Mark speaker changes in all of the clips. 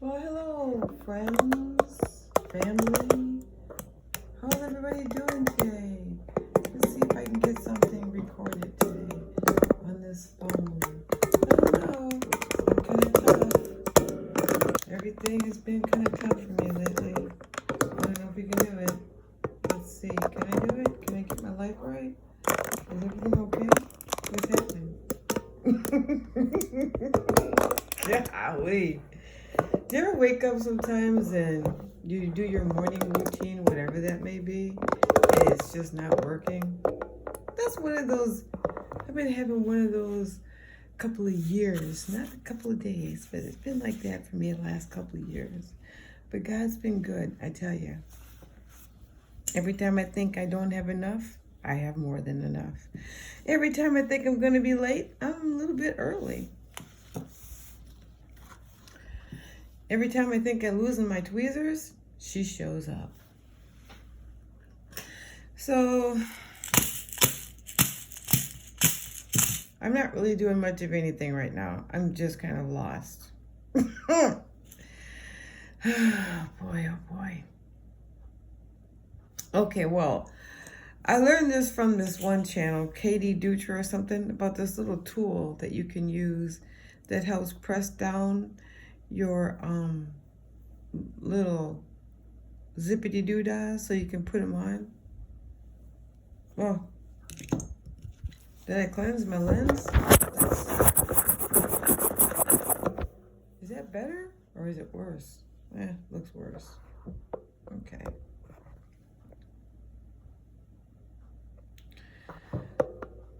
Speaker 1: Well, hello, friends, family. How's everybody doing today? Let's see if I can get something recorded today on this phone. I don't know. I'm kind of tough. Everything has been kind of tough for me lately. I don't know if you can do it. Let's see. Can I do it? Can I get my life right? Is everything okay? What's happening? Golly. Do you ever wake up sometimes and you do your morning routine, whatever that may be, and it's just not working? That's one of those, I've been having one of those couple of years, not a couple of days, but it's been like that for me the last couple of years. But God's been good, I tell you. Every time I think I don't have enough, I have more than enough. Every time I think I'm going to be late, I'm a little bit early. Every time I think I'm losing my tweezers, she shows up. So, I'm not really doing much of anything right now. I'm just kind of lost. Oh boy, oh boy. Okay, well, I learned this from this one channel, Katie Dutra or something, about this little tool that you can use that helps press down your little zippity doodah so you can put them on. Well, did I cleanse my lens? Is that better or is it worse? Looks worse. Okay.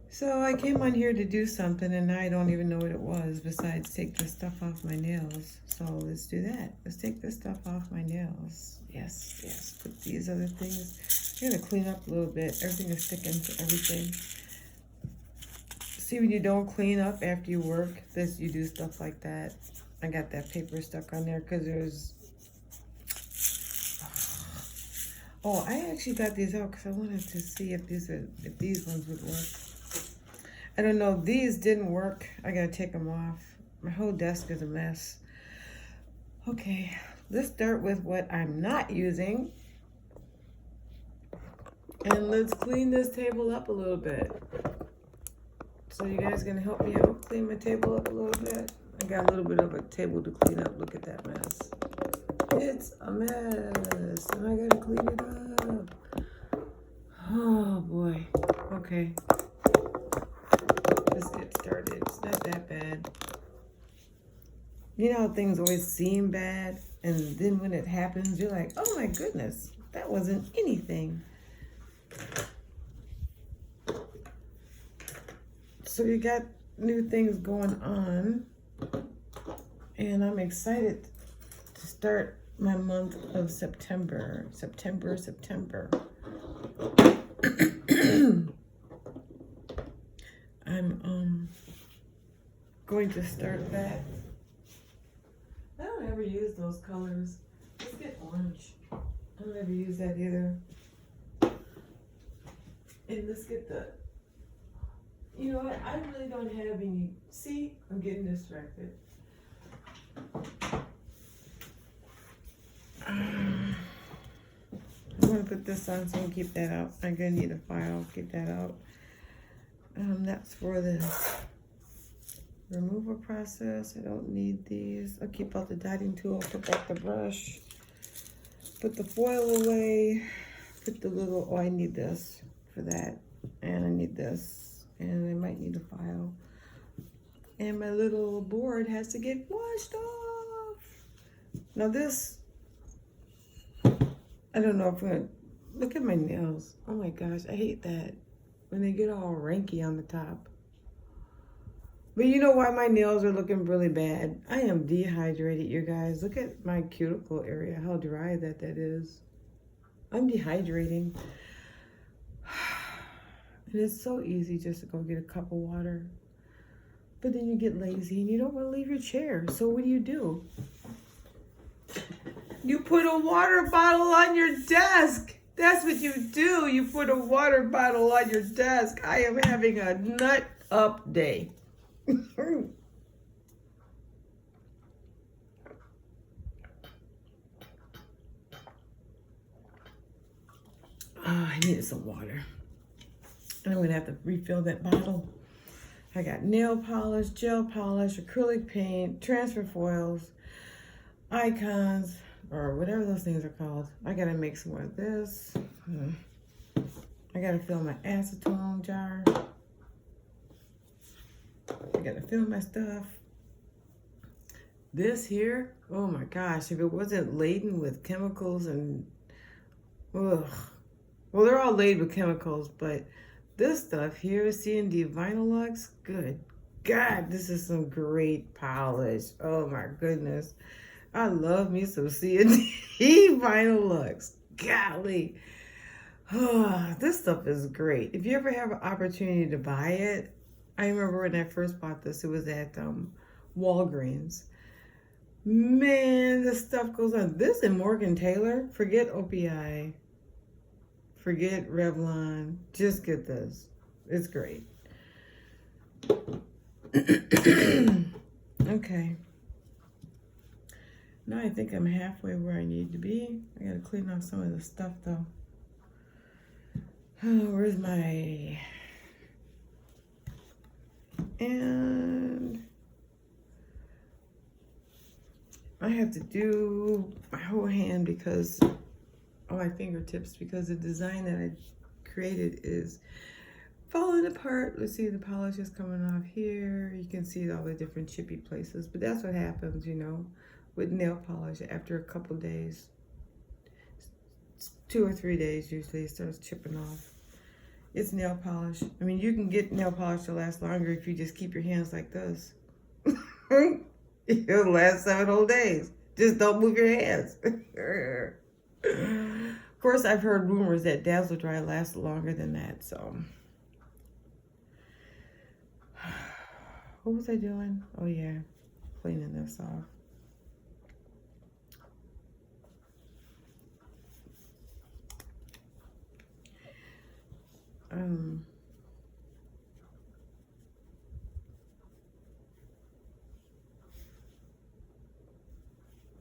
Speaker 1: So I came on here to do something and I don't even know what it was besides take this stuff off my nails. So let's do that. Let's take this stuff off my nails. Yes. Put these other things. I'm gonna clean up a little bit. Everything is sticking to everything. See, when you don't clean up after you work, you do stuff like that. I got that paper stuck on there because there's... Oh, I actually got these out because I wanted to see if these ones would work. I don't know, these didn't work. I gotta take them off. My whole desk is a mess. Okay, let's start with what I'm not using. And let's clean this table up a little bit. So you guys gonna help me out clean my table up a little bit? I got a little bit of a table to clean up. Look at that mess. It's a mess, and I gotta clean it up. Oh boy, okay. Let's get started. It's not that bad. You know how things always seem bad, and then when it happens, you're like, oh my goodness, that wasn't anything. So you got new things going on, and I'm excited to start my month of September. September. I'm going to start that. I don't ever use those colors. Let's get orange. I don't ever use that either. And let's get the... You know what? I really don't have any... See? I'm getting distracted. I'm going to put this on so I can keep that out. I'm going to need a file. Get that out. That's for the removal process. I don't need these. I'll keep out the dotting tool. Put back the brush. Put the foil away. Put the little... Oh, I need this for that. And I need this. And I might need a file. And my little board has to get washed off. Now this... I don't know if I'm gonna... Look at my nails. Oh my gosh, I hate that. When they get all ranky on the top. But you know why my nails are looking really bad? I am dehydrated, you guys. Look at my cuticle area, how dry that is. I'm dehydrating. And it's so easy just to go get a cup of water. But then you get lazy and you don't want to leave your chair. So what do? You put a water bottle on your desk. That's what you do. You put a water bottle on your desk. I am having a nut up day. needed some water. And I'm gonna have to refill that bottle. I got nail polish, gel polish, acrylic paint, transfer foils, icons, or whatever those things are called. I gotta make some more of this. I gotta fill my acetone jar. I gotta fill my stuff. This here, oh my gosh, if it wasn't laden with chemicals and, ugh. Well, they're all laden with chemicals, but this stuff here, C&D Vinylux, good God, this is some great polish. Oh my goodness. I love me some C&D Vinylux. Golly. This stuff is great. If you ever have an opportunity to buy it, I remember when I first bought this, it was at Walgreens. Man, this stuff goes on. This and Morgan Taylor, forget OPI, forget Revlon, just get this. It's great. Okay. Now I think I'm halfway where I need to be. I gotta clean off some of the stuff though. Oh, where's my... And I have to do my whole hand because, oh, my fingertips, because the design that I created is falling apart. Let's see, the polish is coming off here. You can see all the different chippy places, but that's what happens, you know, with nail polish after a couple days. 2 or 3 days usually it starts chipping off. It's nail polish. I mean, you can get nail polish to last longer if you just keep your hands like this. It'll last 7 whole days. Just don't move your hands. Of course, I've heard rumors that Dazzle Dry lasts longer than that, so. What was I doing? Oh yeah, cleaning this off.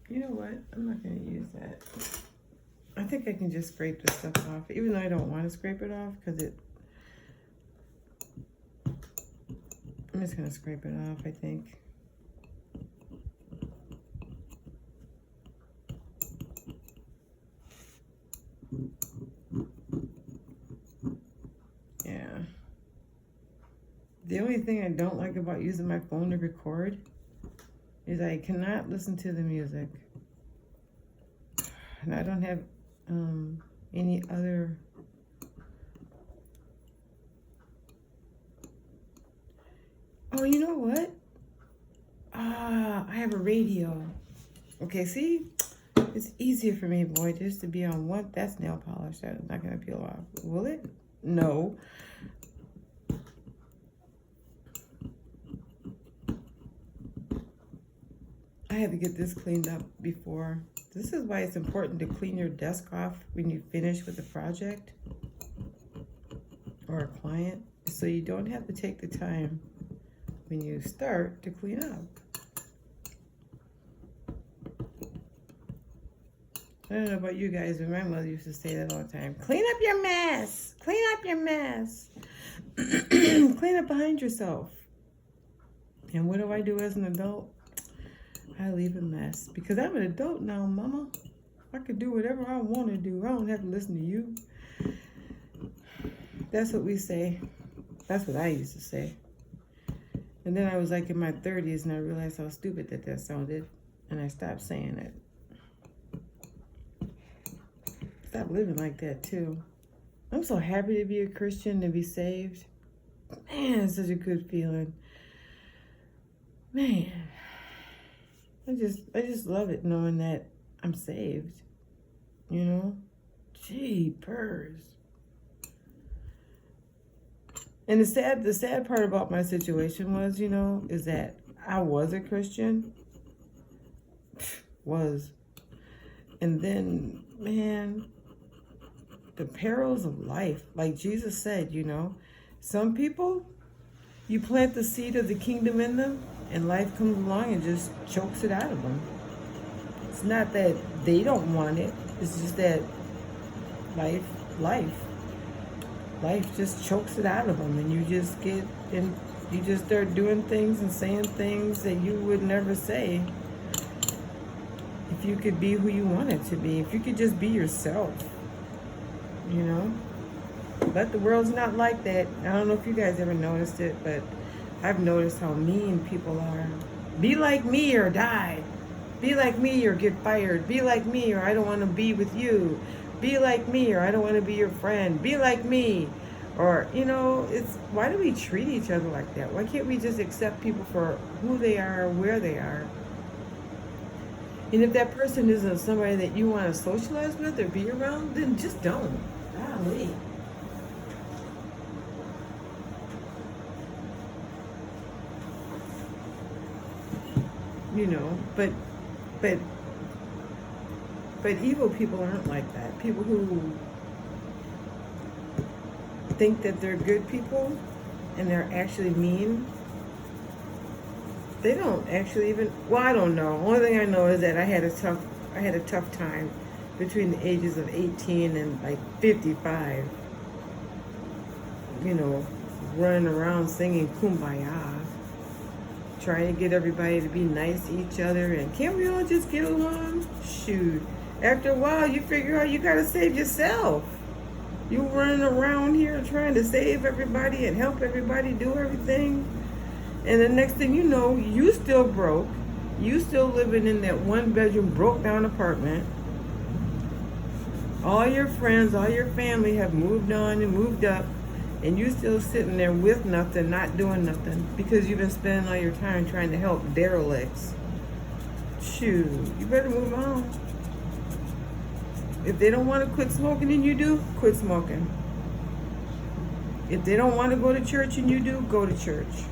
Speaker 1: You know what? I'm not going to use that. I think I can just scrape this stuff off, even though I don't want to scrape it off, because I'm just going to scrape it off, I think. Yeah. The only thing I don't like about using my phone to record is I cannot listen to the music. And I don't have any other... Oh, you know what? I have a radio. Okay, see? It's easier for me, boy, just to be on one. That's nail polish. That's not going to peel off. Will it? No. I had to get this cleaned up before. This is why it's important to clean your desk off when you finish with a project or a client, so you don't have to take the time when you start to clean up. I don't know about you guys, but my mother used to say that all the time. Clean up your mess. Clean up your mess. Clean up behind yourself. And what do I do as an adult? I leave a mess. Because I'm an adult now, mama. I can do whatever I want to do. I don't have to listen to you. That's what we say. That's what I used to say. And then I was like in my 30s and I realized how stupid that sounded. And I stopped saying it. Stop living like that too. I'm so happy to be a Christian, to be saved. Man, it's such a good feeling. Man, I just love it knowing that I'm saved. You know? Jeepers. And the sad part about my situation was, you know, is that I was a Christian. And then, man, the perils of life, like Jesus said, you know, some people, you plant the seed of the kingdom in them and life comes along and just chokes it out of them. It's not that they don't want it, it's just that life. life just chokes it out of them, and you just get and you just start doing things and saying things that you would never say if you could be who you wanted to be. If you could just be yourself, you know. But the world's not like that. I don't know if you guys ever noticed it, but I've noticed how mean people are. Be like me or die. Be like me or get fired. Be like me or I don't want to be with you. Be like me or I don't want to be your friend. Be like me. Or, you know, it's, why do we treat each other like that? Why can't we just accept people for who they are, where they are? And if that person isn't somebody that you want to socialize with or be around, then just don't. Golly. You know, but evil people aren't like that. People who think that they're good people and they're actually mean, they don't actually even, well, I don't know. Only thing I know is that I had a tough time between the ages of 18 and like 55, you know, running around singing Kumbaya, trying to get everybody to be nice to each other, and can't we all just get along? Shoot, after a while you figure out you gotta save yourself. You running around here trying to save everybody and help everybody do everything, and the next thing you know, you still broke. You still living in that one bedroom broke down apartment. All your friends, all your family have moved on and moved up, and you still sitting there with nothing, not doing nothing, because you've been spending all your time trying to help derelicts. Shoot, you better move on. If they don't want to quit smoking and you do, quit smoking. If they don't want to go to church and you do, go to church.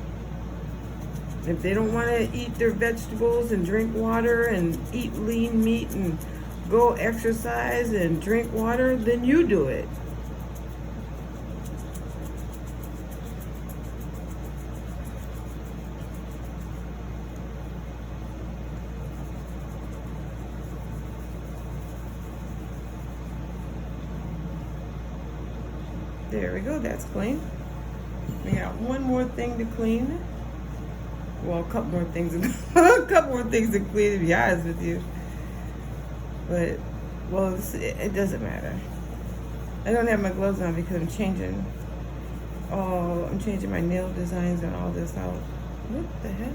Speaker 1: If they don't want to eat their vegetables and drink water and eat lean meat and go exercise and drink water, then you do it. There we go, that's clean. We got one more thing to clean. Well, a couple more things to clean, to be honest with you. But, well, it doesn't matter. I don't have my gloves on because I'm changing my nail designs and all this out. What the heck?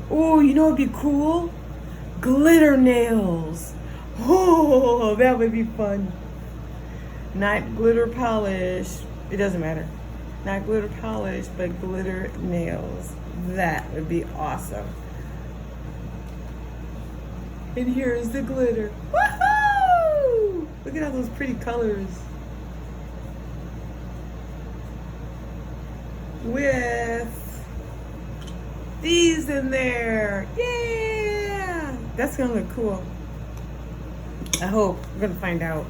Speaker 1: Oh, you know what'd be cool? Glitter nails. Oh, that would be fun. Not glitter polish. It doesn't matter. Not glitter polish, but glitter nails. That would be awesome. And here's the glitter. Woohoo! Look at all those pretty colors. With these in there. Yeah! That's gonna look cool. I hope. We're gonna find out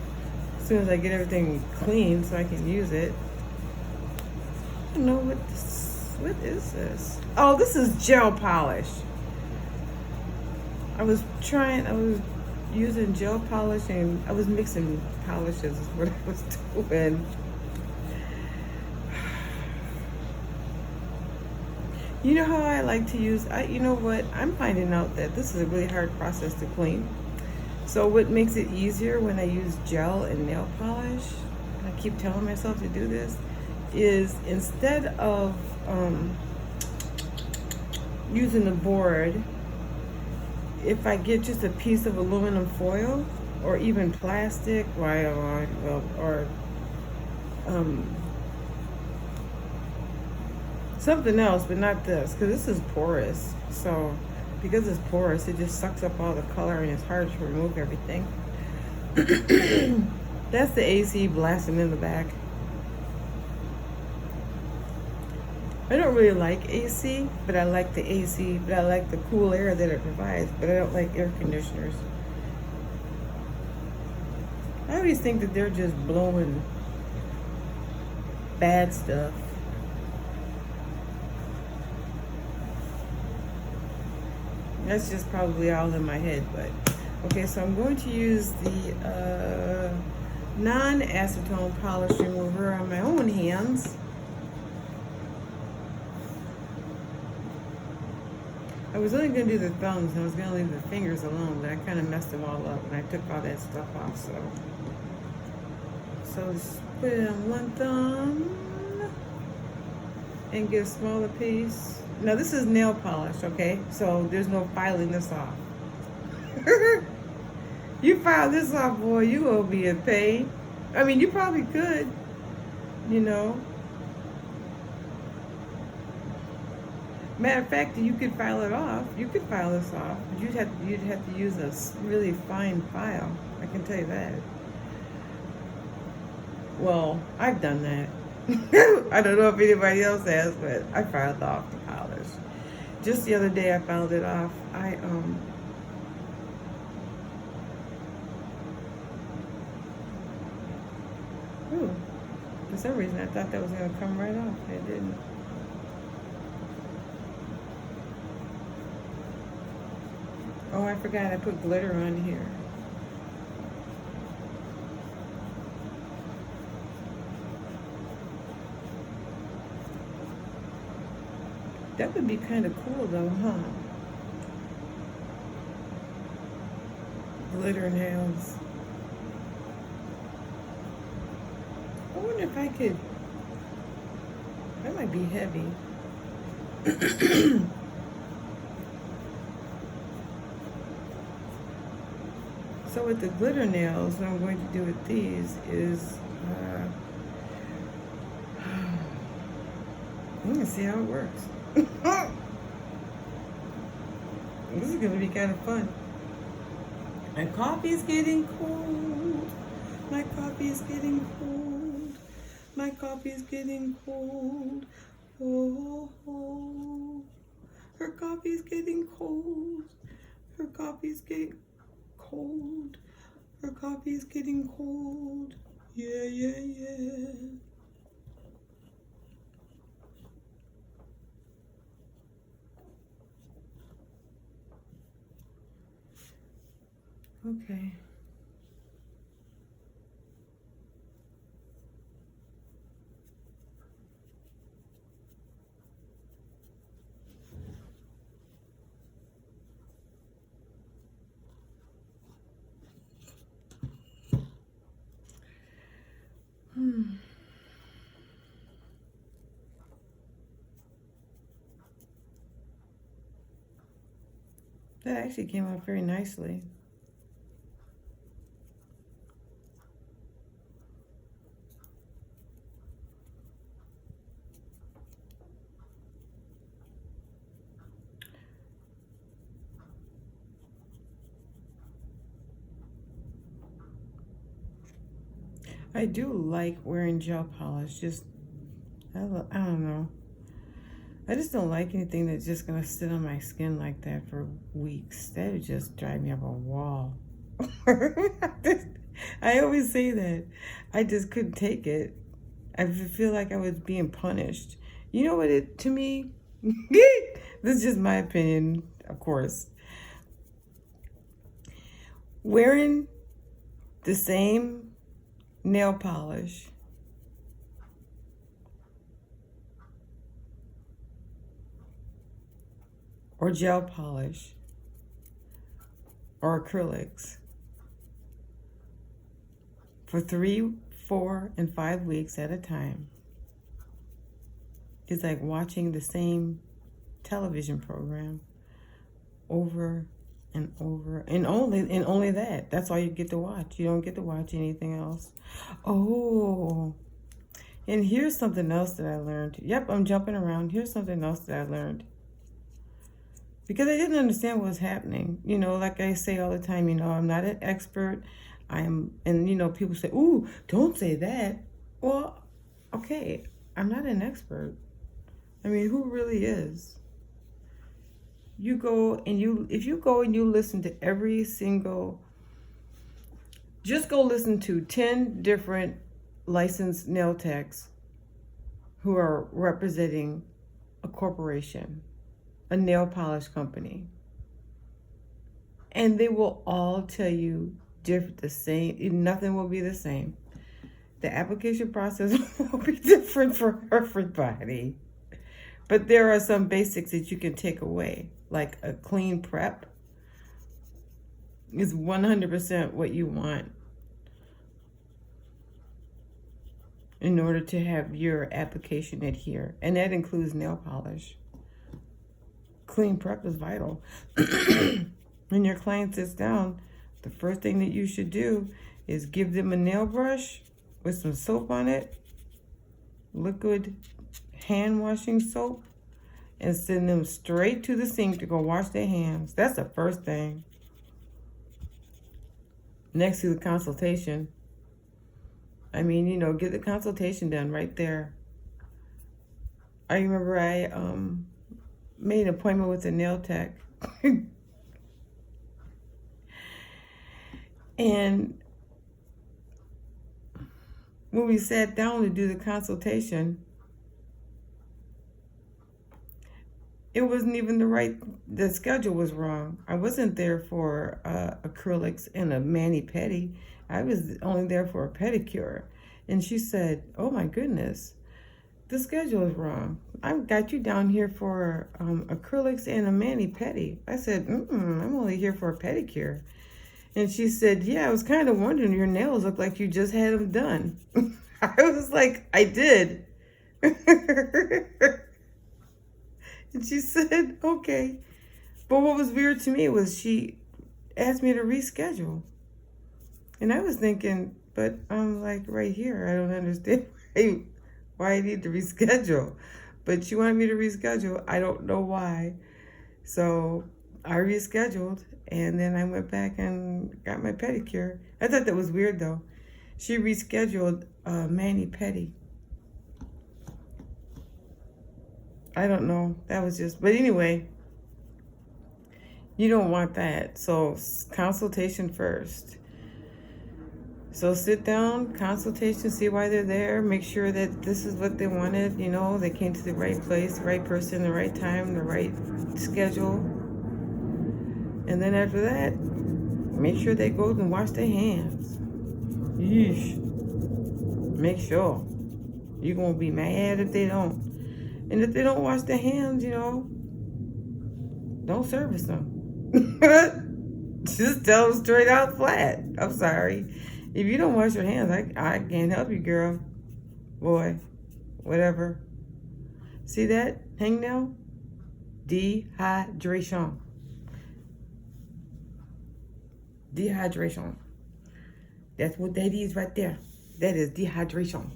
Speaker 1: as soon as I get everything clean so I can use it. I don't know what is this? Oh, this is gel polish. I was using gel polish and I was mixing polishes is what I was doing. You know how I like to use, you know what? I'm finding out that this is a really hard process to clean. So what makes it easier when I use gel and nail polish, and I keep telling myself to do this, is instead of using the board, if I get just a piece of aluminum foil or even plastic, or something else, but not this, because this is porous. So because it's porous, it just sucks up all the color and it's hard to remove everything. That's the AC blasting in the back. I don't really like AC, but I like the AC, but I like the cool air that it provides, but I don't like air conditioners. I always think that they're just blowing bad stuff. That's just probably all in my head, but okay, so I'm going to use the non-acetone polish remover on my own hands. I was only going to do the thumbs, and I was going to leave the fingers alone, but I kind of messed them all up, and I took all that stuff off, so just put it on one thumb, and get a smaller piece. Now this is nail polish, okay? So there's no filing this off. You file this off, boy, you will be in pain. I mean, you probably could, you know. Matter of fact, you could file it off. You could file this off. You'd have to use a really fine file. I can tell you that. Well, I've done that. I don't know if anybody else has, but I filed off the polish. Just the other day, I filed it off. Ooh, for some reason, I thought that was gonna come right off. It didn't. Oh, I forgot I put glitter on here. That would be kind of cool though, huh? Glitter nails. I wonder if I could, that might be heavy. So with the glitter nails, what I'm going to do with these is, I'm gonna see how it works. This is gonna be kind of fun. My coffee's getting cold. My coffee is getting cold. My coffee is getting cold. Oh, oh. Her coffee's getting cold. Her coffee's getting cold. Her coffee is getting cold. Yeah, yeah, yeah. Okay. That actually came out very nicely. I do like wearing gel polish, just, I don't know. I just don't like anything that's just gonna sit on my skin like that for weeks. That would just drive me up a wall. I always say that. I just couldn't take it. I feel like I was being punished. You know what to me, this is just my opinion, of course. Wearing the same nail polish or gel polish or acrylics for 3, 4, and 5 weeks at a time is like watching the same television program over and over, and only that. That's all you get to watch. You don't get to watch anything else. Oh, and here's something else that I learned. Yep, I'm jumping around. Here's something else that I learned. Because I didn't understand what was happening. You know, like I say all the time, you know, I'm not an expert. And you know, people say, ooh, don't say that. Well, okay, I'm not an expert. I mean, who really is? You go and if you go and you listen to every single, just go listen to 10 different licensed nail techs who are representing a corporation, a nail polish company. And they will all tell you the same, nothing will be the same. The application process will be different for everybody. But there are some basics that you can take away, like a clean prep is 100% what you want in order to have your application adhere. And that includes nail polish. Clean prep is vital. When your client sits down, the first thing that you should do is give them a nail brush with some soap on it, liquid hand washing soap, and send them straight to the sink to go wash their hands. That's the first thing. Next to the consultation. I mean, you know, get the consultation done right there. I remember I made an appointment with a nail tech. And when we sat down to do the consultation, it wasn't even the schedule was wrong. I wasn't there for acrylics and a mani-pedi. I was only there for a pedicure. And she said, oh my goodness, the schedule is wrong. I've got you down here for acrylics and a mani-pedi. I said, I'm only here for a pedicure. And she said, yeah, I was kind of wondering, your nails look like you just had them done. I was like, I did. And she said, okay. But what was weird to me was she asked me to reschedule. And I was thinking, but I'm like right here. I don't understand why I need to reschedule. But she wanted me to reschedule. I don't know why. So I rescheduled. And then I went back and got my pedicure. I thought that was weird though. She rescheduled mani-pedi. I don't know. That was just, but anyway, you don't want that. So consultation first. So sit down, consultation, see why they're there. Make sure that this is what they wanted. You know, they came to the right place, the right person, the right time, the right schedule. And then after that, make sure they go and wash their hands. Yeesh. Make sure. You're going to be mad if they don't. And if they don't wash their hands, you know, don't service them. Just tell them straight out flat. I'm sorry. If you don't wash your hands, I can't help you, girl. Boy. Whatever. See that hangnail? Dehydration. Dehydration. That's what that is right there. That is dehydration.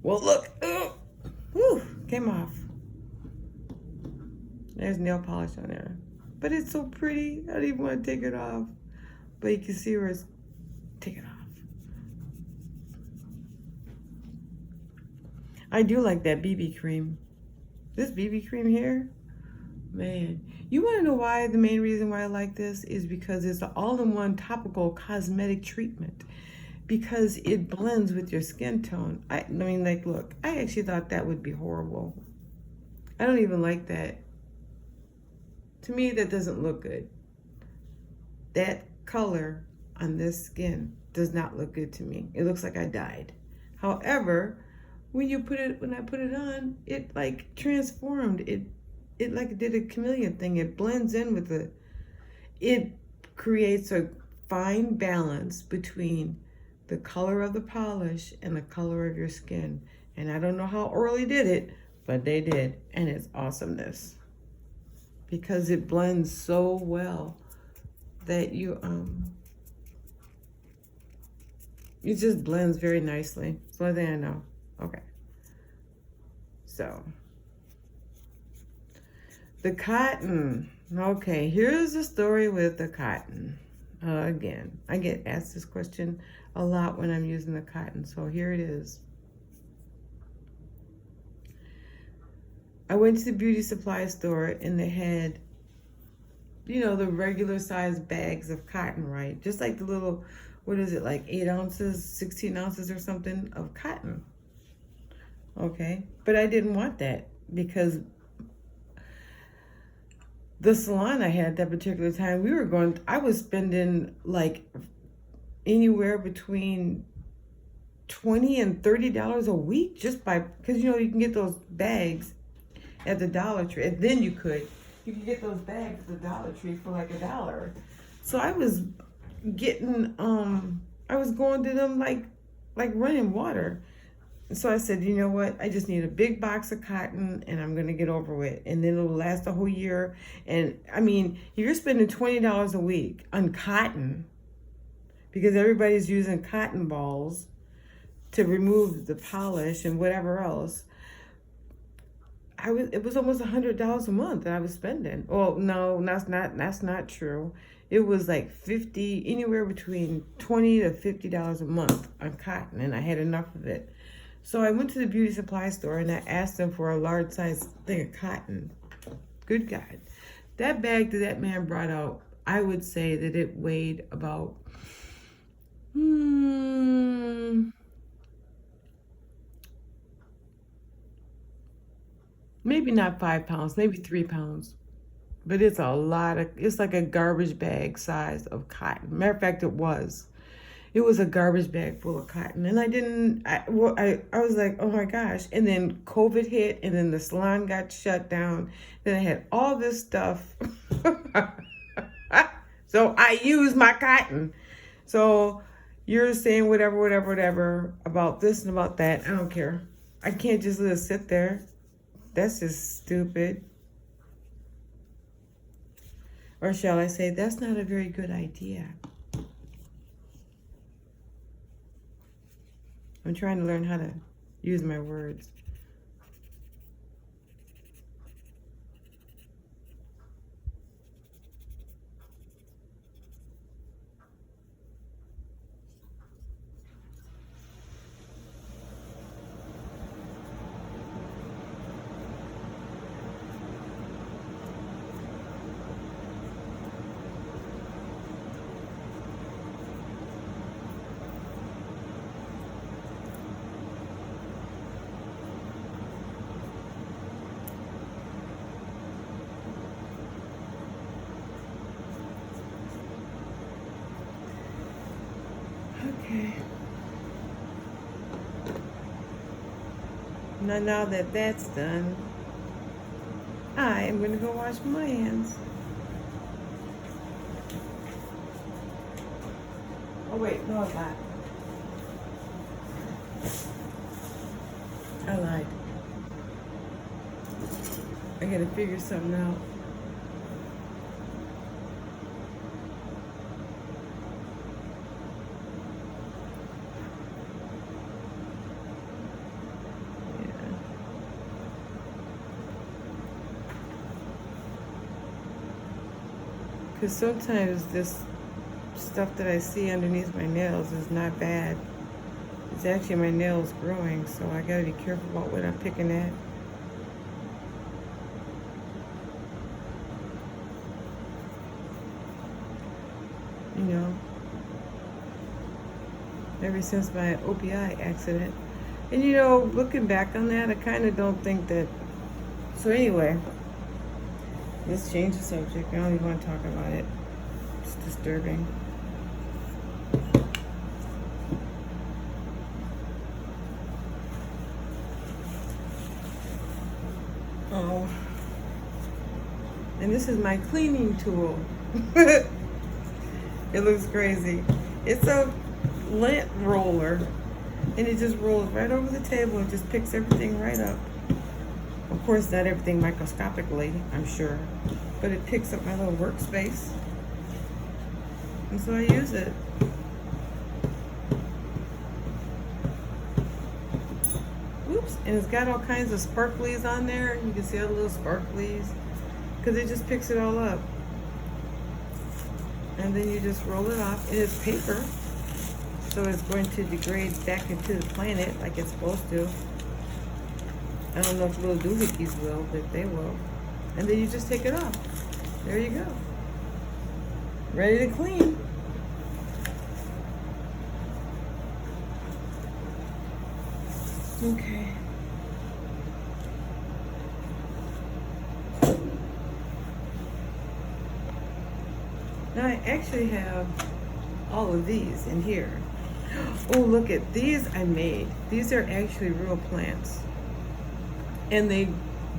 Speaker 1: Well, look. Whew, came off. There's nail polish on there. But it's so pretty. I don't even want to take it off. But you can see where it's taken off. I do like that BB cream. This BB cream here, man. You want to know why? The main reason why I like this is because it's an all-in-one topical cosmetic treatment. Because it blends with your skin tone. I mean, like, look, I actually thought that would be horrible. I don't even like that. To me, that doesn't look good. That color on this skin does not look good to me. It looks like I died. However, when I put it on, it like transformed. It like did a chameleon thing. It blends in with it creates a fine balance between the color of the polish and the color of your skin. And I don't know how Orly did it, but they did. And it's awesomeness. Because it blends so well that it just blends very nicely. So I think I know. Okay. So the cotton. Okay, here's the story with the cotton. Again, I get asked this question a lot when I'm using the cotton. So here it is. I went to the beauty supply store and they had, you know, the regular size bags of cotton, right? Just like the little, what is it, like 8 ounces, 16 ounces or something of cotton. Okay, but I didn't want that because the salon I had at that particular time, I was spending like anywhere between $20 and $30 a week just by, because you know you can get those bags at the Dollar Tree, and then you could get those bags at the Dollar Tree for like $1. So I was getting I was going to them like running water. So I said, you know what? I just need a big box of cotton and I'm going to get over with. And then it'll last a whole year. And I mean, if you're spending $20 a week on cotton, because everybody's using cotton balls to remove the polish and whatever else, it was almost $100 a month that I was spending. Well, no, that's not true. It was like anywhere between $20 to $50 a month on cotton, and I had enough of it. So I went to the beauty supply store and I asked them for a large size thing of cotton. Good God. That bag that that man brought out, I would say that it weighed about, maybe not 5 pounds, maybe 3 pounds. But it's it's like a garbage bag size of cotton. Matter of fact, it was a garbage bag full of cotton. And I was like, oh my gosh. And then COVID hit, and then the salon got shut down. Then I had all this stuff. So I used my cotton. So you're saying whatever about this and about that. I don't care. I can't just let it sit there. That's just stupid. Or shall I say, that's not a very good idea. I'm trying to learn how to use my words. Okay. Now that that's done, I am going to go wash my hands. Oh wait, no I'm not. I lied. I gotta figure something out. Because sometimes this stuff that I see underneath my nails is not bad. It's actually my nails growing, so I gotta be careful about what I'm picking at. You know, ever since my OPI accident. And you know, looking back on that, I kind of don't think that. So anyway, let's change the subject. I don't even want to talk about it. It's disturbing. Oh. And this is my cleaning tool. It looks crazy. It's a lint roller. And it just rolls right over the table and just picks everything right up. Of course, not everything microscopically, I'm sure, but it picks up my little workspace. And so I use it. Oops, and it's got all kinds of sparklies on there. You can see all the little sparklies, because it just picks it all up. And then you just roll it off. And it's paper, so it's going to degrade back into the planet like it's supposed to. I don't know if little doohickeys will, but they will. And then you just take it off. There you go. Ready to clean. Okay. Now I actually have all of these in here. Oh, look at these I made. These are actually real plants. And they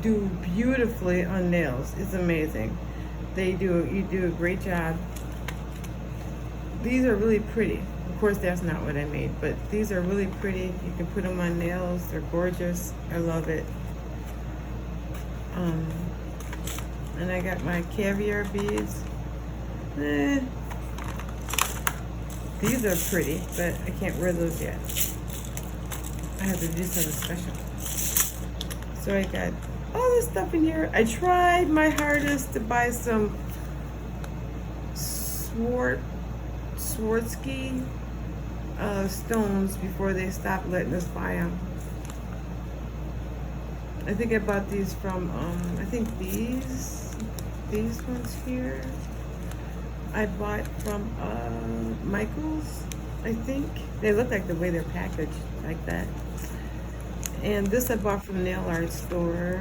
Speaker 1: do beautifully on nails. It's amazing. You do a great job. These are really pretty. Of course, that's not what I made, but these are really pretty. You can put them on nails. They're gorgeous. I love it. And I got my caviar beads. These are pretty, but I can't wear those yet. I have to do something special. So I got all this stuff in here. I tried my hardest to buy some Swarovski stones before they stopped letting us buy them. I think I bought these from, I think these ones here. I bought from Michael's, I think. They look like the way they're packaged, like that. And this I bought from Nail Art Store.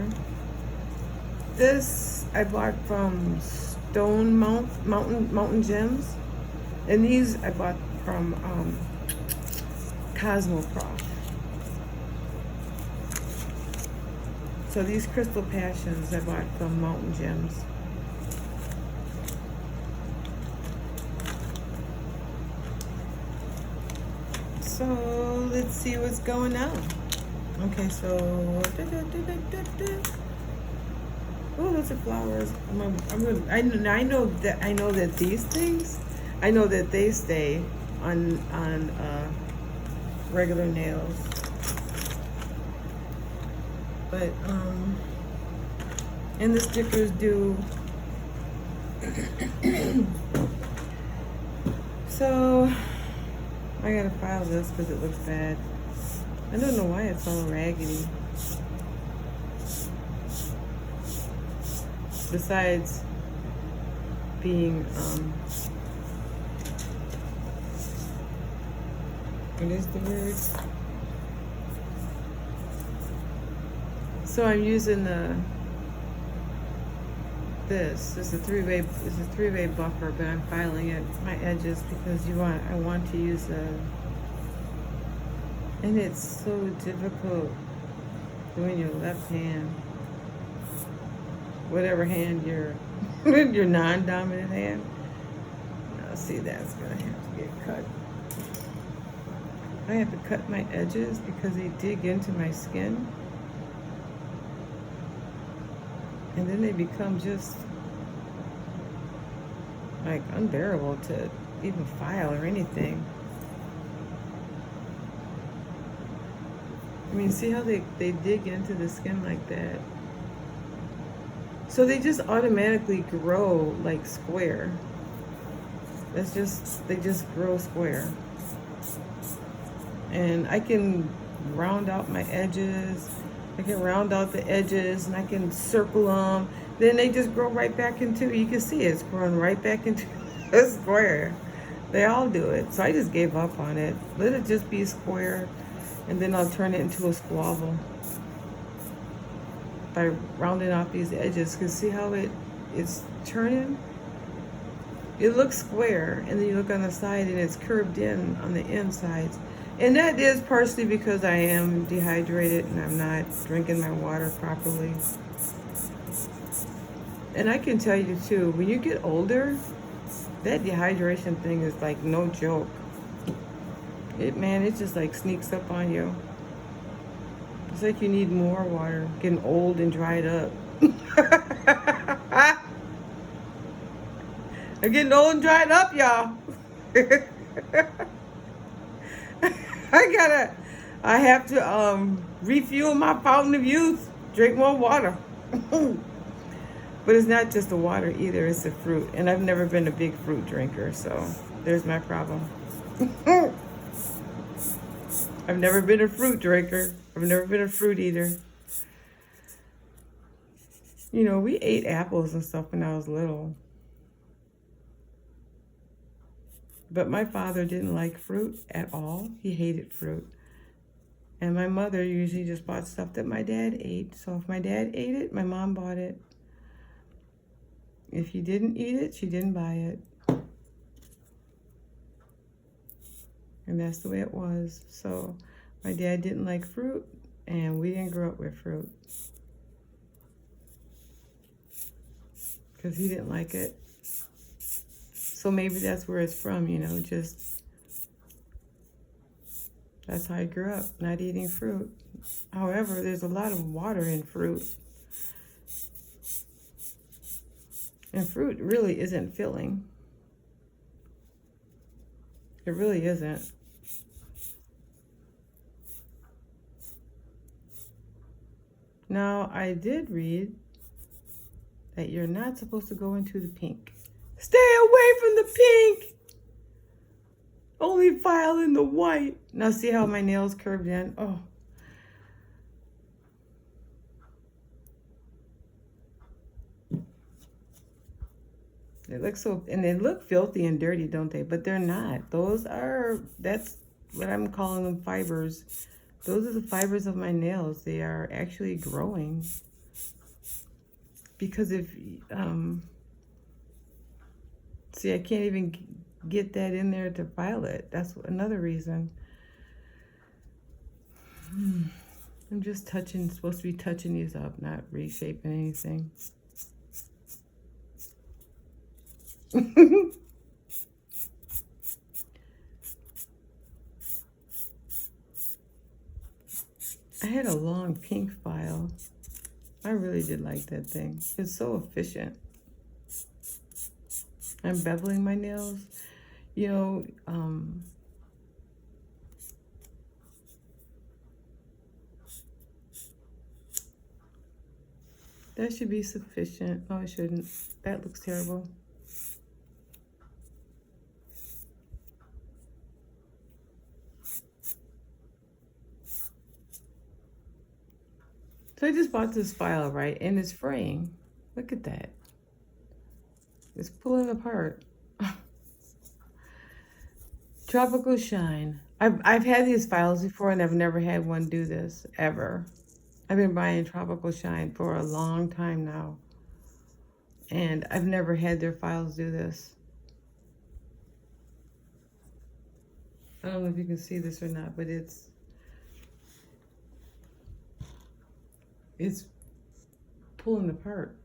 Speaker 1: This I bought from Stone Mountain Gems. And these I bought from Cosmoprof. So these Crystal Passions I bought from Mountain Gems. So let's see what's going on. Okay, so oh, those are flowers. I know that these things, I know that they stay on regular nails. But and the stickers do. So I gotta file this because it looks bad. I don't know why it's all raggedy. Besides being what is the word? So I'm using this is a three-way buffer, but I'm filing it my edges because I want to use and it's so difficult doing your left hand, whatever hand your your non-dominant hand. Now see, that's gonna have to get cut. I have to cut my edges because they dig into my skin. And then they become just like unbearable to even file or anything. I mean, see how they dig into the skin like that? So they just automatically grow like square. They just grow square. And I can round out my edges. I can round out the edges and I can circle them. Then they just grow right back into, you can see it's growing right back into a square. They all do it. So I just gave up on it. Let it just be square and then I'll turn it into a squabble by rounding off these edges. Because see how it's turning? It looks square and then you look on the side and it's curved in on the insides. And that is partially because I am dehydrated and I'm not drinking my water properly. And I can tell you too, when you get older, that dehydration thing is like no joke. It just like sneaks up on you. It's like you need more water, getting old and dried up. I'm getting old and dried up, y'all. I have to refuel my fountain of youth, drink more water. But it's not just the water either, it's the fruit. And I've never been a big fruit drinker, so there's my problem. I've never been a fruit drinker. I've never been a fruit eater. You know, we ate apples and stuff when I was little. But my father didn't like fruit at all. He hated fruit. And my mother usually just bought stuff that my dad ate. So if my dad ate it, my mom bought it. If he didn't eat it, she didn't buy it. And that's the way it was. So my dad didn't like fruit, and we didn't grow up with fruit because he didn't like it. So maybe that's where it's from, you know, just that's how I grew up, not eating fruit. However, there's a lot of water in fruit. And fruit really isn't filling. It really isn't. Now, I did read that you're not supposed to go into the pink. Stay away from the pink! Only file in the white. Now see how my nails curved in? Oh. They look so, and they look filthy and dirty, don't they? But they're not. That's what I'm calling them, fibers. Those are the fibers of my nails. They are actually growing. Because if, see, I can't even get that in there to file it. That's another reason. I'm just supposed to be touching these up, not reshaping anything. I had a long pink file. I really did like that thing. It's so efficient. I'm beveling my nails. You know, that should be sufficient. Oh, it shouldn't. That looks terrible. So I just bought this file, right? And it's fraying. Look at that. It's pulling apart. Tropical Shine. I've had these files before and I've never had one do this, ever. I've been buying Tropical Shine for a long time now. And I've never had their files do this. I don't know if you can see this or not, but it's pulling apart.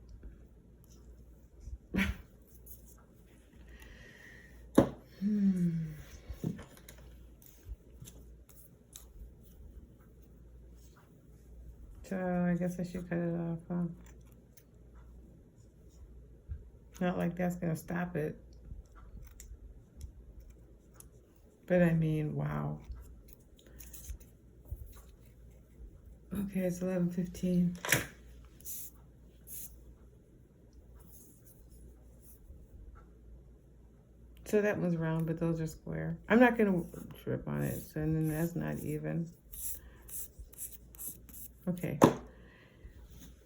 Speaker 1: So I guess I should cut it off, huh? Not like that's gonna stop it. But I mean, wow. Okay, it's 11:15. So that one's round, but those are square. I'm not gonna trip on it, so then that's not even. Okay.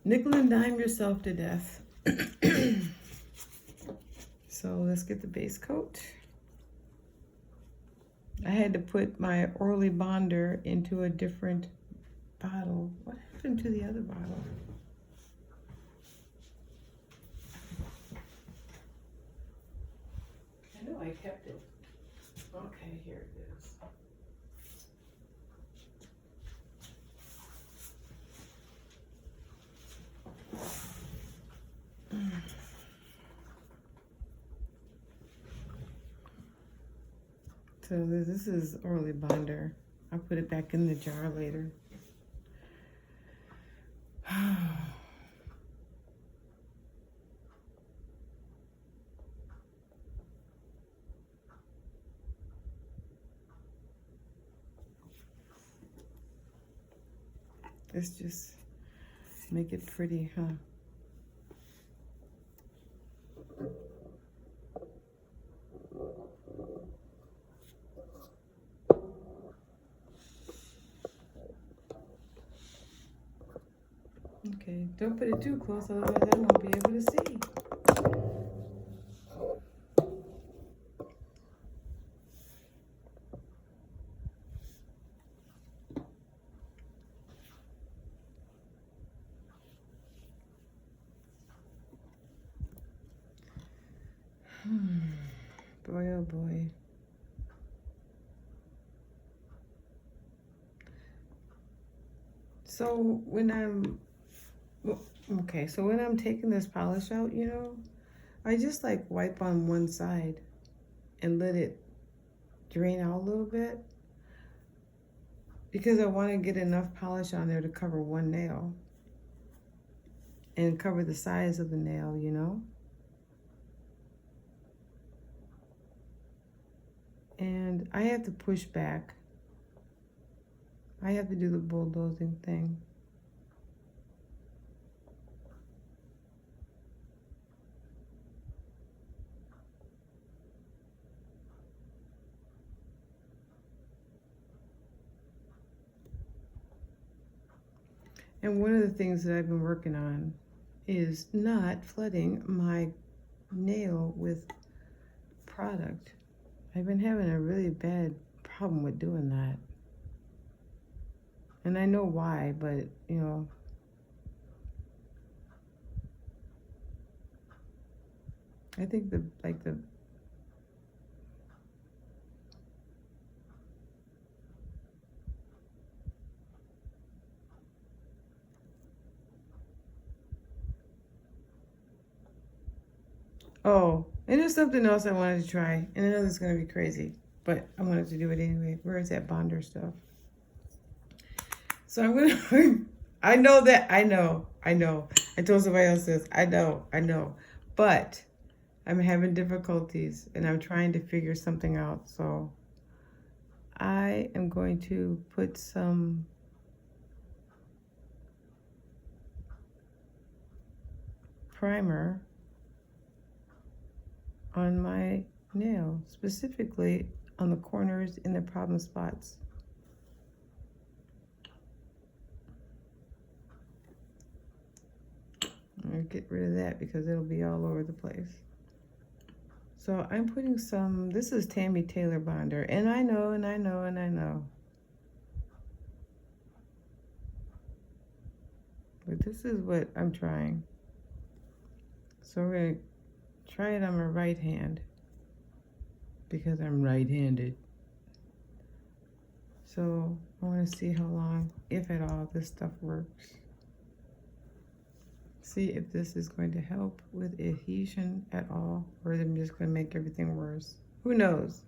Speaker 1: Nickel and dime yourself to death. So let's get the base coat. I had to put my Orly bonder into a different bottle. What happened to the other bottle? I know I kept it. Okay, here it is. So this is Orly bonder. I'll put it back in the jar later. Let's just make it pretty, huh? Okay, don't put it too close, otherwise I won't be able to see. Boy, oh boy. So when so when I'm taking this polish out, you know, I just like wipe on one side and let it drain out a little bit because I want to get enough polish on there to cover one nail and cover the size of the nail, you know. And I have to push back. I have to do the bulldozing thing. And one of the things that I've been working on is not flooding my nail with product. I've been having a really bad problem with doing that. And I know why, but you know, I think the oh, and there's something else I wanted to try, and I know this is gonna be crazy, but I wanted to do it anyway. Where is that bonder stuff? So I'm gonna, I know. I told somebody else this, I know, but I'm having difficulties and I'm trying to figure something out. So I am going to put some primer on my nail, specifically on the corners in the problem spots. I'm gonna get rid of that because it'll be all over the place. So I'm putting some, this is Tammy Taylor Bonder, and I know. But this is what I'm trying. So we're gonna try it on my right hand because I'm right-handed. So I wanna see how long, if at all, this stuff works. See if this is going to help with adhesion at all, or I'm just going to make everything worse. Who knows?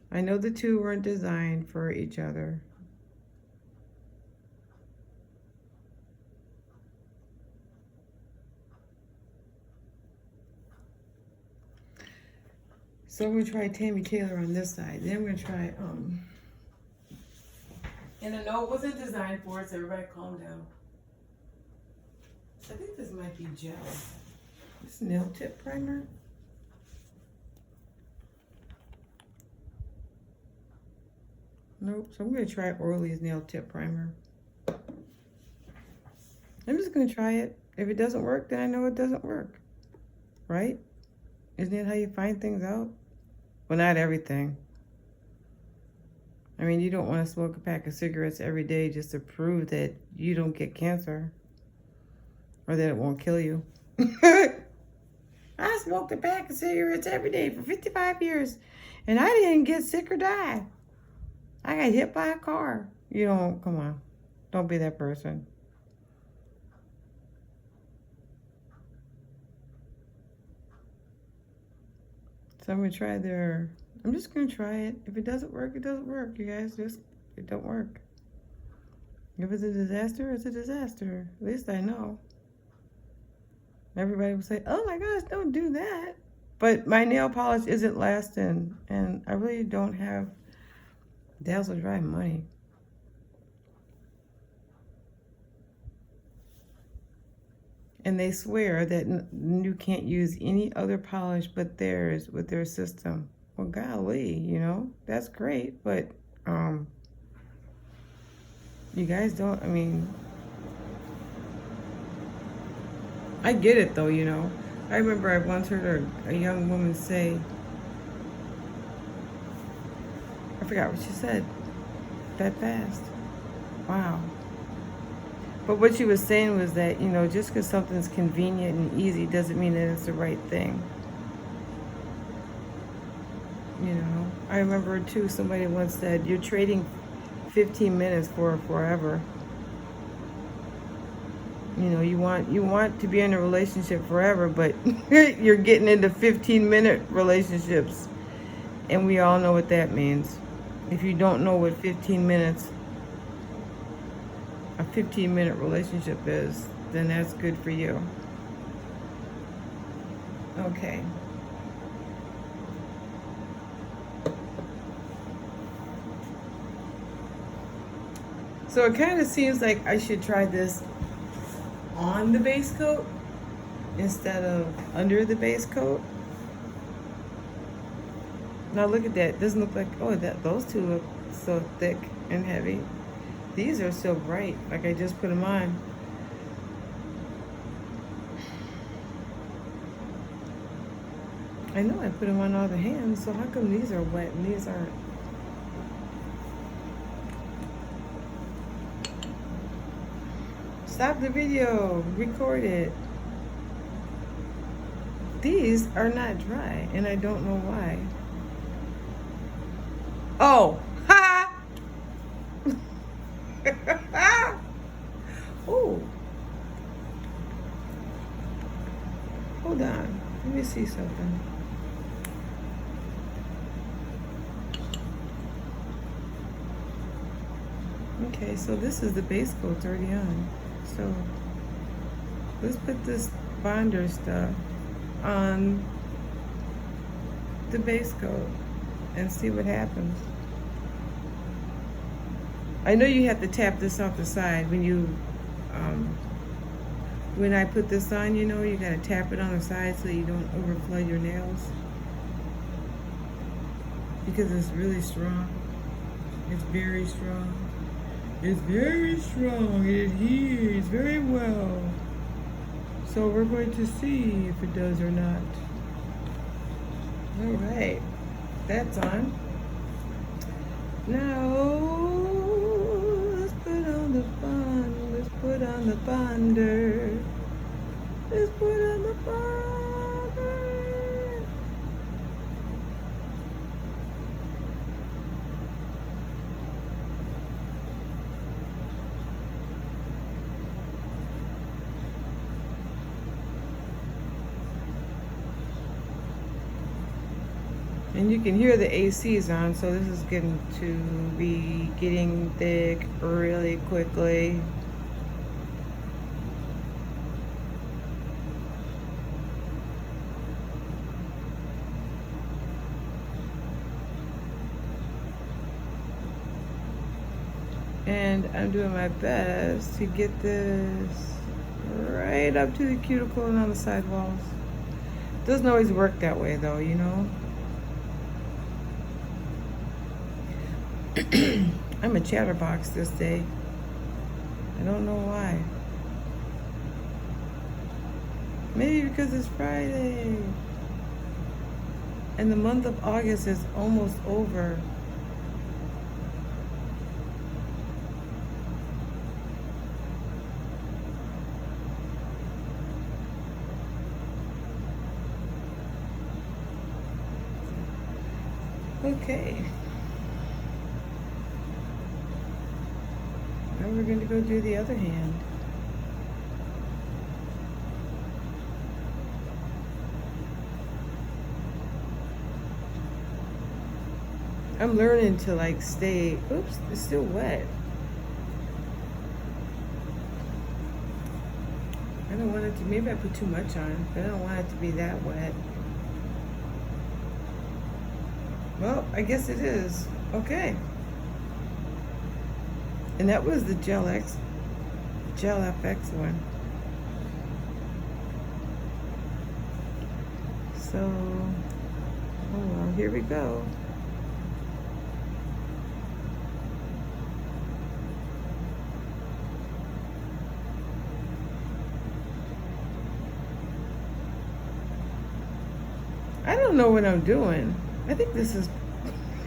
Speaker 1: I know the two weren't designed for each other. So I'm going to try Tammy Taylor on this side. Then I'm going to try, and I know it wasn't designed for it, so everybody calm down. I think this might be gel. This nail tip primer. Nope, so I'm gonna try Orly's nail tip primer. I'm just gonna try it. If it doesn't work, then I know it doesn't work, right? Isn't that how you find things out? Well, not everything. I mean, you don't wanna smoke a pack of cigarettes every day just to prove that you don't get cancer. Or that it won't kill you. I smoked a pack of cigarettes every day for 55 years and I didn't get sick or die. I got hit by a car. You don't, come on. Don't be that person. So I'm gonna try I'm just gonna try it. If it doesn't work, it doesn't work. You guys, it don't work. If it's a disaster, it's a disaster. At least I know. Everybody would say, oh my gosh, don't do that. But my nail polish isn't lasting, and I really don't have Dazzle Dry money. And they swear that you can't use any other polish but theirs with their system. Well, golly, you know, that's great, but you guys don't, I mean, I get it though, you know. I remember I once heard a young woman say, I forgot what she said, that fast. Wow. But what she was saying was that, you know, just because something's convenient and easy doesn't mean that it's the right thing. You know, I remember too, somebody once said, you're trading 15 minutes for forever. You know, you want to be in a relationship forever, but you're getting into 15-minute relationships. And we all know what that means. If you don't know what 15 minutes, a 15-minute relationship is, then that's good for you. Okay. So it kind of seems like I should try this on the base coat instead of under the base coat. Now look at that. It doesn't look like, oh, those two look so thick and heavy. These are so bright, like I just put them on. I know I put them on all the hands, so how come these are wet and these aren't? Stop the video, record it. These are not dry, and I don't know why. Oh, ha! Oh. Hold on, let me see something. Okay, so this is the base coat, it's already on. So let's put this bonder stuff on the base coat and see what happens. I know you have to tap this off the side when you when I put this on, you know, you gotta tap it on the side so you don't overflow your nails, because it's really strong. It's very strong. It's very strong. It adheres very well. So we're going to see if it does or not. All right, that's on. Now let's put on the bond. Let's put on the bonder. Let's put on the bonder. And you can hear the ACs on, so this is getting to be getting thick really quickly. And I'm doing my best to get this right up to the cuticle and on the side walls. Doesn't always work that way though, you know. I'm a chatterbox this day. I don't know why. Maybe because it's Friday. And the month of August is almost over. Okay. Now we're going to go do the other hand. I'm learning to like stay, oops, it's still wet. I don't want it to, maybe I put too much on, but I don't want it to be that wet. Well, I guess it is. Okay. And that was the GELFX one. So, oh well, here we go. I don't know what I'm doing. I think this is,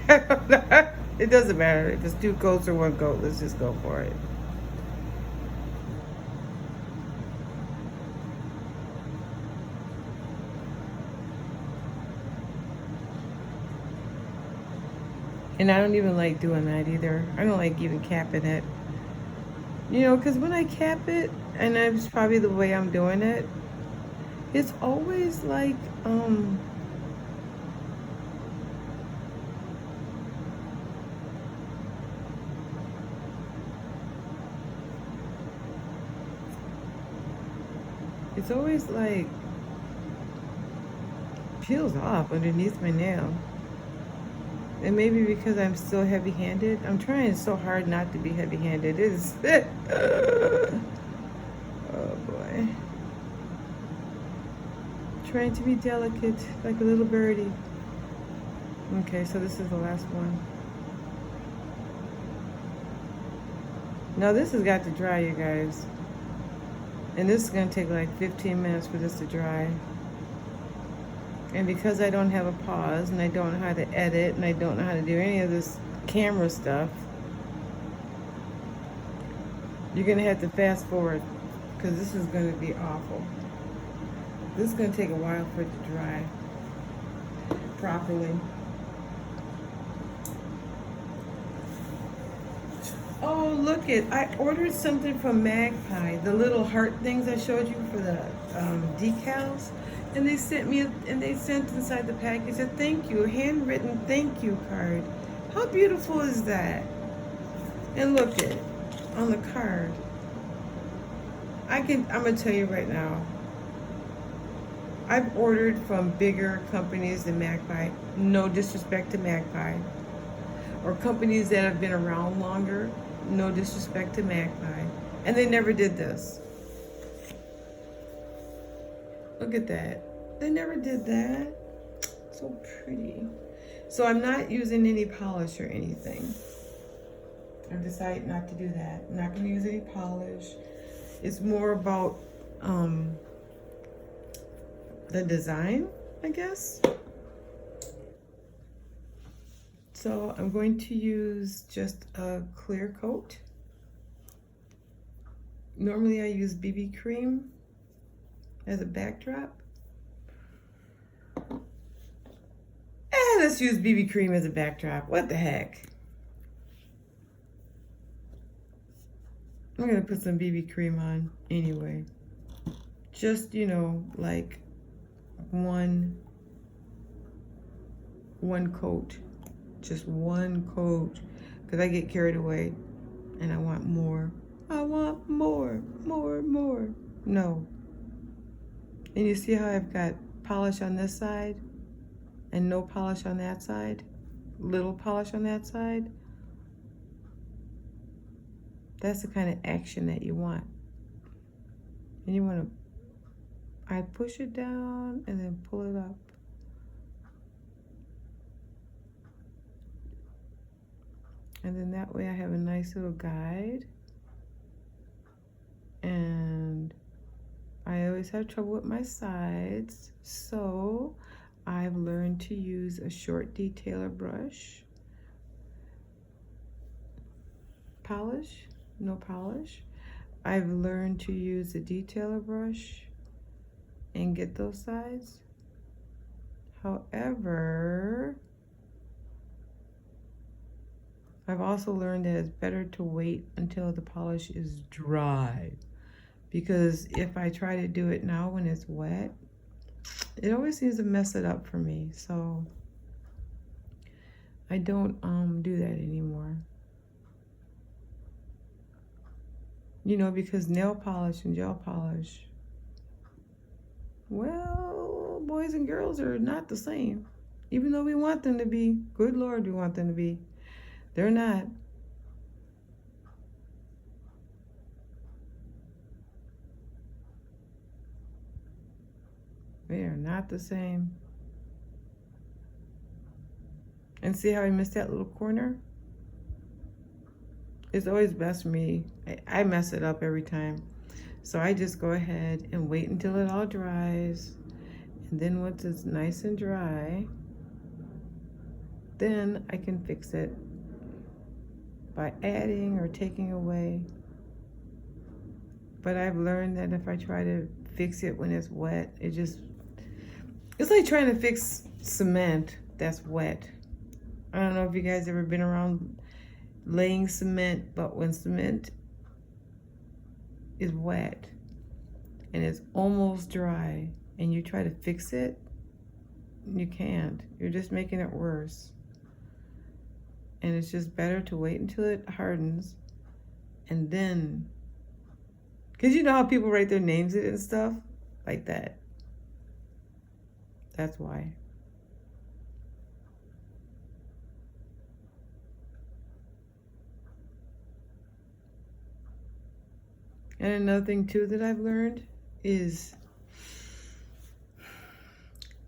Speaker 1: it doesn't matter if it's 2 coats or 1 coat. Let's just go for it. And I don't even like doing that either. I don't like even capping it. You know, because when I cap it, and that's probably the way I'm doing it, it's always like, it's always like peels off underneath my nail. And maybe because I'm still heavy-handed. I'm trying so hard not to be heavy-handed. It's oh boy. Trying to be delicate like a little birdie. Okay, so this is the last one. Now this has got to dry, you guys. And this is gonna take like 15 minutes for this to dry. And because I don't have a pause, and I don't know how to edit, and I don't know how to do any of this camera stuff, you're gonna have to fast forward, because this is gonna be awful. This is gonna take a while for it to dry properly. Oh, look it! I ordered something from Magpie, the little heart things I showed you for the decals. And they sent me, and they sent inside the package a thank you, handwritten thank you card. How beautiful is that? And look at it on the card. I'm gonna tell you right now, I've ordered from bigger companies than Magpie. No disrespect to Magpie. Or companies that have been around longer. No disrespect to Magpie. And they never did this. Look at that. They never did that. So pretty. So I'm not using any polish or anything. I've decided not to do that. I'm not going to use any polish. It's more about the design, I guess. So I'm going to use just a clear coat. Normally I use BB cream as a backdrop. And let's use BB cream as a backdrop. What the heck? I'm gonna put some BB cream on anyway. Just, you know, like one coat. Just one coat. Because I get carried away and I want more. I want more. No. And you see how I've got polish on this side and no polish on that side? Little polish on that side? That's the kind of action that you want. And you want to, I push it down and then pull it up. And then that way I have a nice little guide. And I always have trouble with my sides, so I've learned to use a short detailer brush. Polish, no polish. I've learned to use a detailer brush and get those sides. However, I've also learned that it's better to wait until the polish is dry. Because if I try to do it now when it's wet, it always seems to mess it up for me. So I don't do that anymore. You know, because nail polish and gel polish, well, boys and girls are not the same. Even though we want them to be. Good Lord, we want them to be. They're not. They are not the same. And see how I missed that little corner? It's always best for me. I mess it up every time. So I just go ahead and wait until it all dries. And then once it's nice and dry, then I can fix it by adding or taking away. But I've learned that if I try to fix it when it's wet, it's like trying to fix cement that's wet. I don't know if you guys ever been around laying cement, but when cement is wet and it's almost dry and you try to fix it, you can't. You're just making it worse. And it's just better to wait until it hardens and then, because you know how people write their names in it and stuff like that. That's why. And another thing too that I've learned is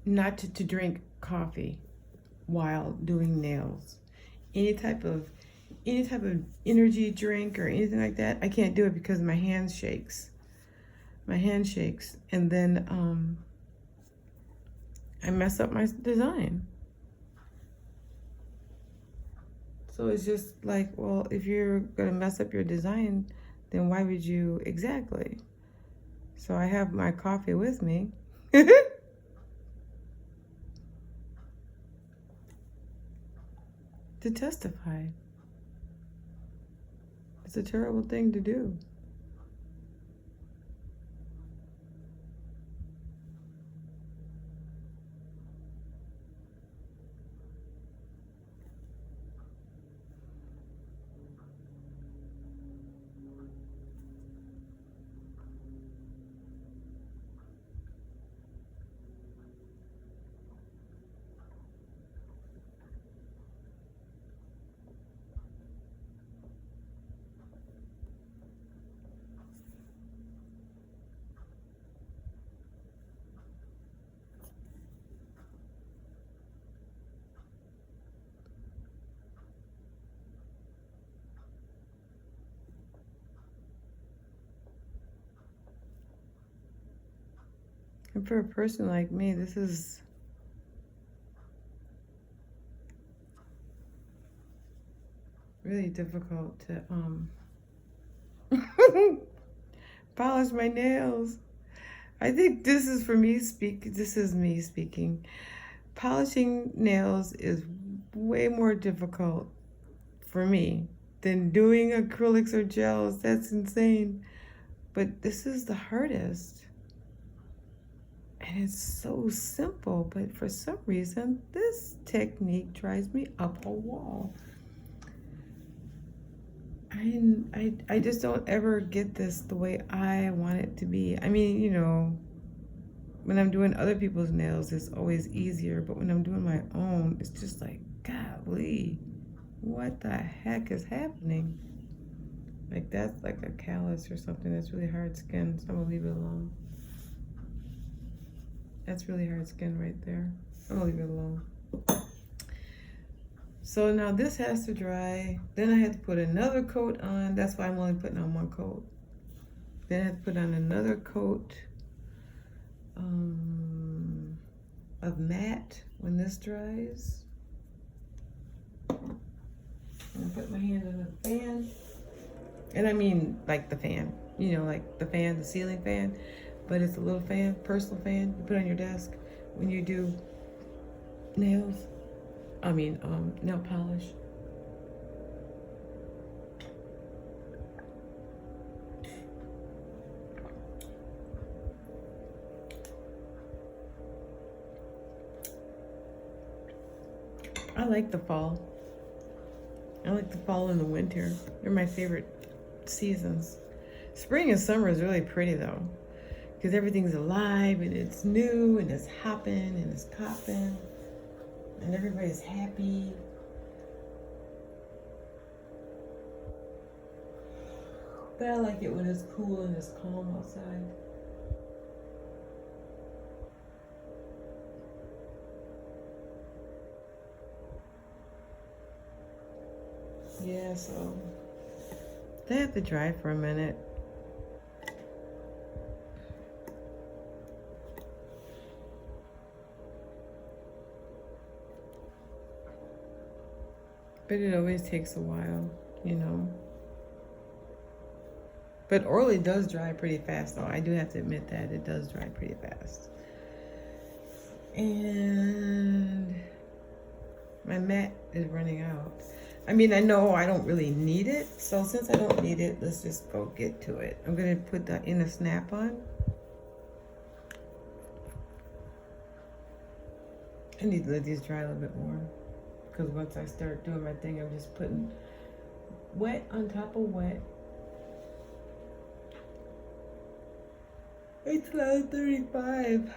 Speaker 1: not to drink coffee while doing nails. Any type of energy drink or anything like that, I can't do it because my hand shakes. My hand shakes, and then I mess up my design. So it's just like, well, if you're gonna mess up your design, then why would you exactly? So I have my coffee with me. To testify. It's a terrible thing to do. And for a person like me, this is really difficult to polish my nails. I think this is me speaking. Polishing nails is way more difficult for me than doing acrylics or gels. That's insane. But this is the hardest. And it's so simple, but for some reason, this technique drives me up a wall. I just don't ever get this the way I want it to be. I mean, you know, when I'm doing other people's nails, it's always easier. But when I'm doing my own, it's just like, golly, what the heck is happening? Like, that's like a callus or something. That's really hard skin, so I'm gonna leave it alone. That's really hard skin right there. I'm gonna leave it alone. So now this has to dry. Then I have to put another coat on. That's why I'm only putting on one coat. Then I have to put on another coat of matte when this dries. And put my hand on the fan. And I mean like the fan, you know, like the fan, the ceiling fan. But it's a little fan, personal fan, you put on your desk when you do nails. I mean, nail polish. I like the fall. I like the fall and the winter. They're my favorite seasons. Spring and summer is really pretty though, because everything's alive and it's new and it's hopping and it's popping and everybody's happy. But I like it when it's cool and it's calm outside. Yeah, so they have to dry for a minute. But it always takes a while, you know. But Orly does dry pretty fast though. I do have to admit that it does dry pretty fast. And my mat is running out. I mean, I know I don't really need it. So since I don't need it, let's just go get to it. I'm going to put the inner snap on. I need to let these dry a little bit more. Because once I start doing my thing, I'm just putting wet on top of wet. It's 9:35.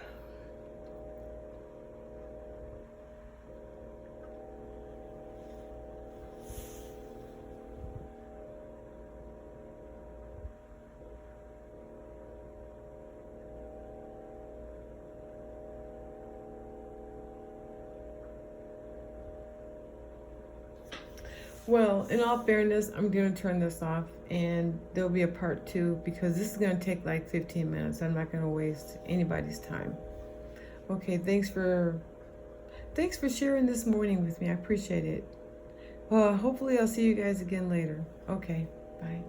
Speaker 1: Well, in all fairness, I'm going to turn this off and there'll be a part 2 because this is going to take like 15 minutes. I'm not going to waste anybody's time. Okay, thanks for sharing this morning with me. I appreciate it. Hopefully I'll see you guys again later. Okay, bye.